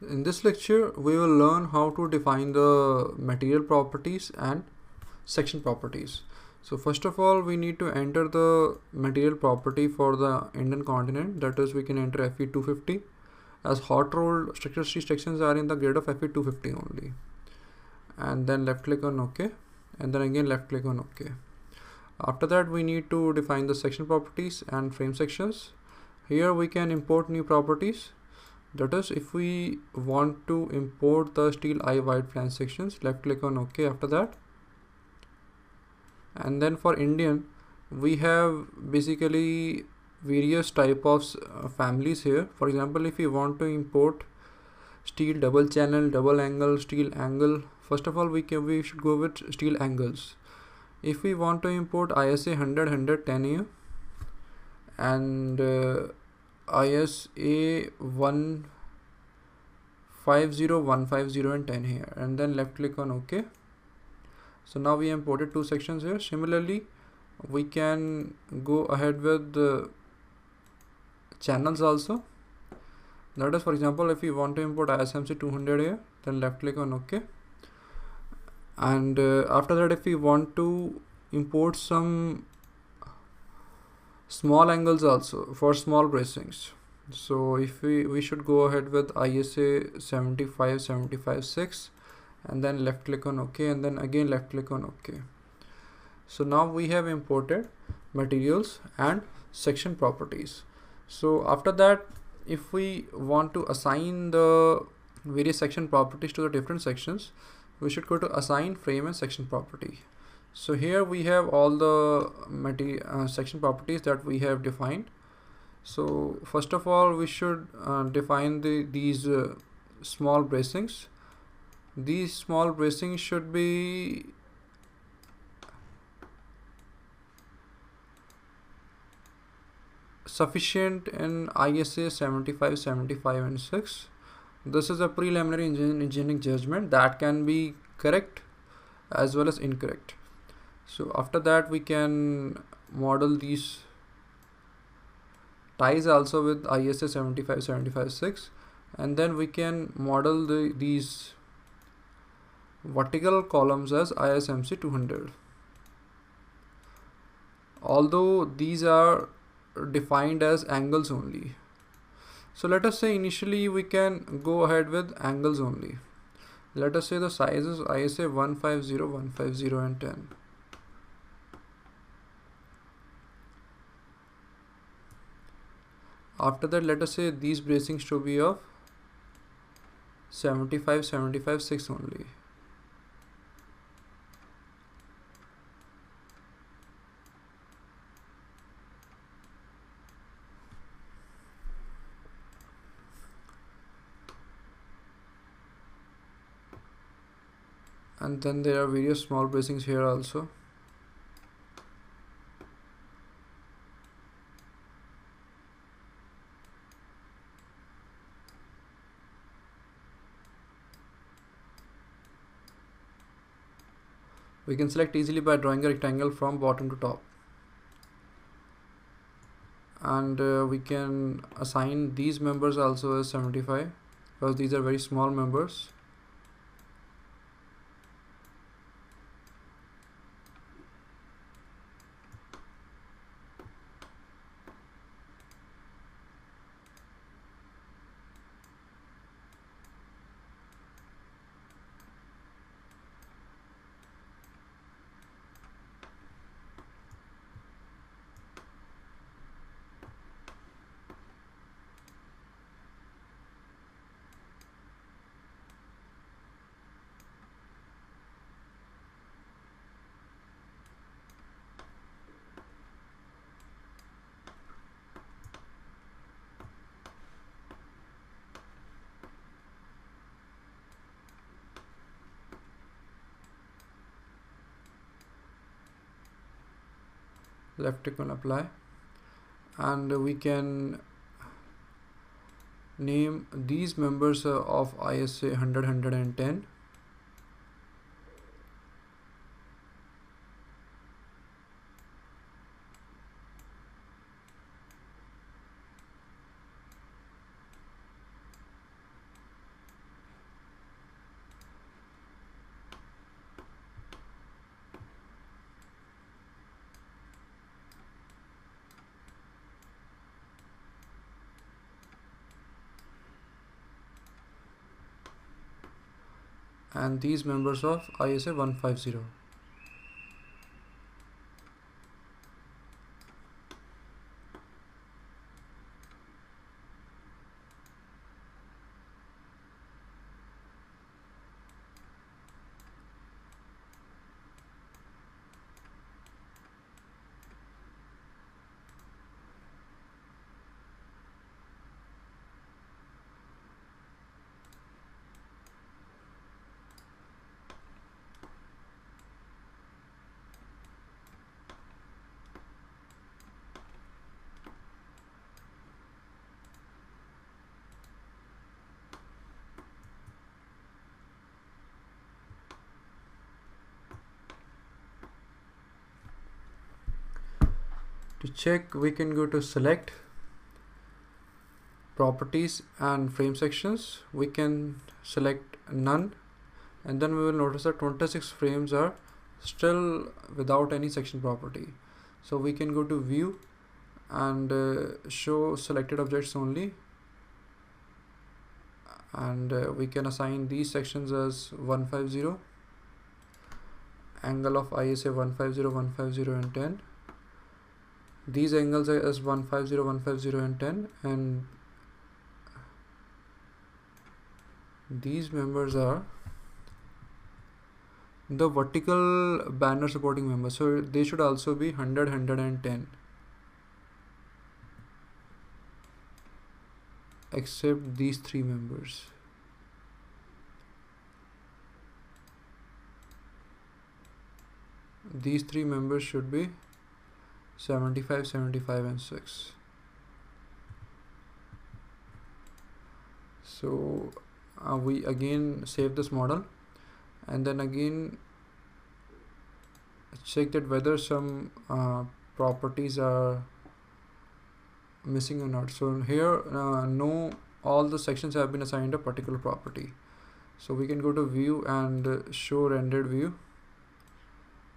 In this lecture, we will learn how to define the material properties and section properties. So first of all, we need to enter the material property for the Indian continent. That is, we can enter Fe250 as hot rolled structural steel sections are in the grade of Fe250 only. And then left click on OK, and then again left click on OK. After that, we need to define the section properties and frame sections. Here we can import new properties. That is, if we want to import the steel eye wide flange sections, left click on OK after that. And then for Indian, we have basically various type of families here. For example, if we want to import steel double channel, double angle, steel angle, first of all we should go with steel angles. If we want to import ISA 100, 100, 10 here and ISA 150, 150 and 10 here, and then left click on OK. So now we imported two sections here. Similarly, we can go ahead with the channels also. That is, for example, if we want to import ISMC 200 here, then left click on OK. And after that, if we want to import some small angles also for small bracings, so if we should go ahead with ISA 75, 75, 6, and then left click on OK, and then again left click on OK. So now we have imported materials and section properties. So after that, if we want to assign the various section properties to the different sections, we should go to assign frame and section property. So here we have all the section properties that we have defined. So first of all, we should define these small bracings. These small bracings should be sufficient in ISA 75, 75 and 6. This is a preliminary engineering judgment that can be correct as well as incorrect. So after that, we can model these ties also with ISA 75, 75, 6, and then we can model these vertical columns as ISMC 200. Although these are defined as angles only. So let us say initially we can go ahead with angles only. Let us say the size is ISA 150, 150 and 10. After that, let us say these bracings should be of 75, 75, 6 only. And then there are various small bracings here also. We can select easily by drawing a rectangle from bottom to top. And we can assign these members also as 75 because these are very small members. Left click on apply, and we can name these members of ISA 100, 100 and 10. and these members of ISA 150. To check, we can go to select, properties and frame sections. We can select none, and then we will notice that 26 frames are still without any section property. So we can go to view and show selected objects only, and we can assign these sections as 150, angle of ISA 150, 150 and 10. These angles are as 150, 150 and 10, and these members are the vertical banner supporting members, so they should also be 100, 100 and 10, except these three members. These three members should be 75, 75 and 6. So we again save this model, and then again check that whether some properties are missing or not. So here no, all the sections have been assigned a particular property. So we can go to view and show rendered view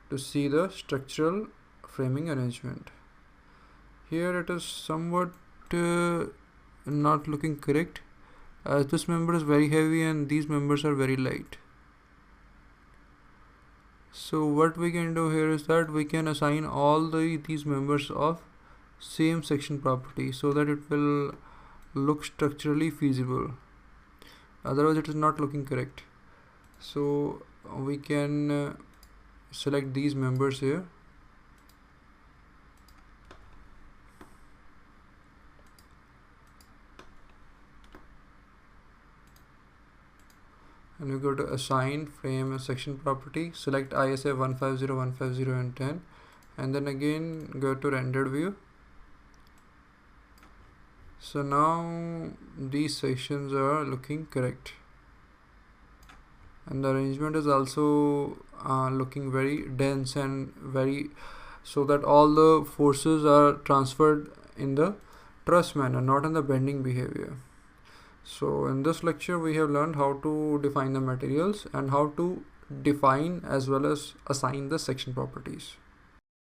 to see the structural framing arrangement. Here it is somewhat not looking correct, as this member is very heavy and these members are very light. So what we can do here is that we can assign all these members of same section property so that it will look structurally feasible, otherwise it is not looking correct. So we can select these members here, and we go to assign frame section property, select ISA 150, 150 and 10, and then again go to rendered view. So now these sections are looking correct, and the arrangement is also looking very dense and very, so that all the forces are transferred in the truss manner, not in the bending behavior. So in this lecture we have learned how to define the materials and how to define as well as assign the section properties.